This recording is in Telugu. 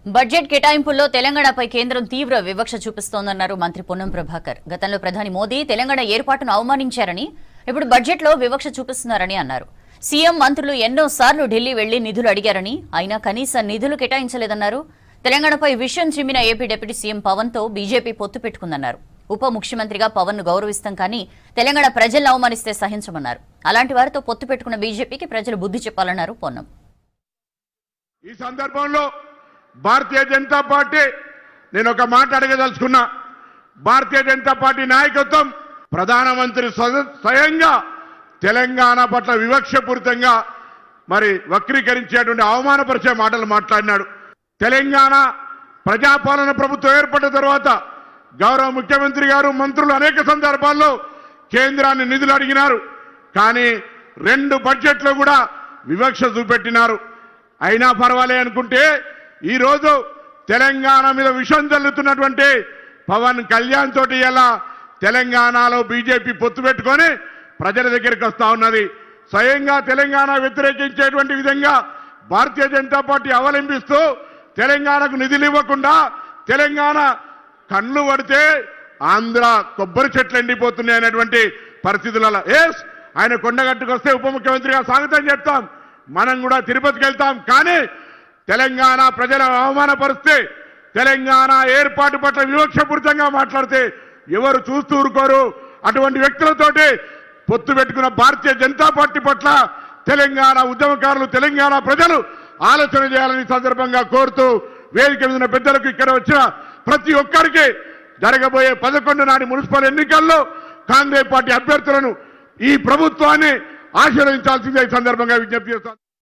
బడ్జెట్ కేటాయింపుల్లో తెలంగాణపై కేంద్రం తీవ్ర వివక్ష చూపిస్తోందన్నారు మంత్రి పొన్నం ప్రభాకర్. గతంలో ప్రధాని మోదీ తెలంగాణ ఏర్పాటును అవమానించారని, ఇప్పుడు బడ్జెట్లో వివక్ష చూపిస్తున్నారని అన్నారు. సీఎం మంత్రులు ఎన్నోసార్లు ఢిల్లీ వెళ్లి నిధులు అడిగారని, అయినా కనీస నిధులు కేటాయించలేదన్నారు. తెలంగాణపై విషయం చిమ్మిన ఏపీ డిప్యూటీ సీఎం పవన్ తో బీజేపీ పొత్తు పెట్టుకుందన్నారు. ఉప ముఖ్యమంత్రిగా పవన్ ను గౌరవిస్తాం కానీ తెలంగాణ ప్రజలను అవమానిస్తే సహించమన్నారు. అలాంటి వారితో పొత్తు పెట్టుకున్న బీజేపీకి ప్రజలు బుద్ధి చెప్పాలన్నారు పొన్నం. ఈ సందర్భంలో భారతీయ జనతా పార్టీ నేను ఒక మాట అడగదలుచుకున్నా. భారతీయ జనతా పార్టీ నాయకత్వం ప్రధానమంత్రి స్వయంగా తెలంగాణ పట్ల వివక్షపూరితంగా వక్రీకరించేటువంటి అవమానపరిచే మాటలు మాట్లాడినాడు. తెలంగాణ ప్రజాపాలన ప్రభుత్వం ఏర్పడిన తర్వాత గౌరవ ముఖ్యమంత్రి గారు మంత్రులు అనేక సందర్భాల్లో కేంద్రాన్ని నిధులు అడిగినారు. కానీ 2 బడ్జెట్లో కూడా వివక్ష చూపెట్టినారు. అయినా పర్వాలే అనుకుంటే ఈరోజు తెలంగాణ మీద విషం చల్లుతున్నటువంటి పవన్ కళ్యాణ్ తోటి ఎలా తెలంగాణలో బీజేపీ పొత్తు పెట్టుకొని ప్రజల దగ్గరికి వస్తా ఉన్నది. స్వయంగా తెలంగాణ వ్యతిరేకించేటువంటి విధంగా భారతీయ జనతా పార్టీ అవలంబిస్తూ తెలంగాణకు నిధులు ఇవ్వకుండా తెలంగాణ కళ్ళు పడితే ఆంధ్ర కొబ్బరి చెట్లు ఎండిపోతున్నాయి అనేటువంటి పరిస్థితులలో ఆయన కొండగట్టుకు వస్తే ఉప ముఖ్యమంత్రిగా స్వాగతం చెప్తాం, మనం కూడా తిరుపతికి వెళ్తాం. కానీ తెలంగాణ ప్రజల అవమానపరిస్తే, తెలంగాణ ఏర్పాటు పట్ల వివక్షపూరితంగా మాట్లాడితే ఎవరు చూస్తూ ఊరుకోరు. అటువంటి వ్యక్తులతోటి పొత్తు పెట్టుకున్న భారతీయ జనతా పార్టీ పట్ల తెలంగాణ ఉద్యమకారులు, తెలంగాణ ప్రజలు ఆలోచన చేయాలని సందర్భంగా కోరుతూ, వేదిక మీద ఉన్న పెద్దలకు ఇక్కడ వచ్చిన ప్రతి ఒక్కరికి జరగబోయే 11 నాటి మున్సిపల్ ఎన్నికల్లో కాంగ్రెస్ పార్టీ అభ్యర్థులను ఈ ప్రభుత్వాన్ని ఆశీర్వదించాల్సిందే ఈ సందర్భంగా విజ్ఞప్తి చేస్తాను.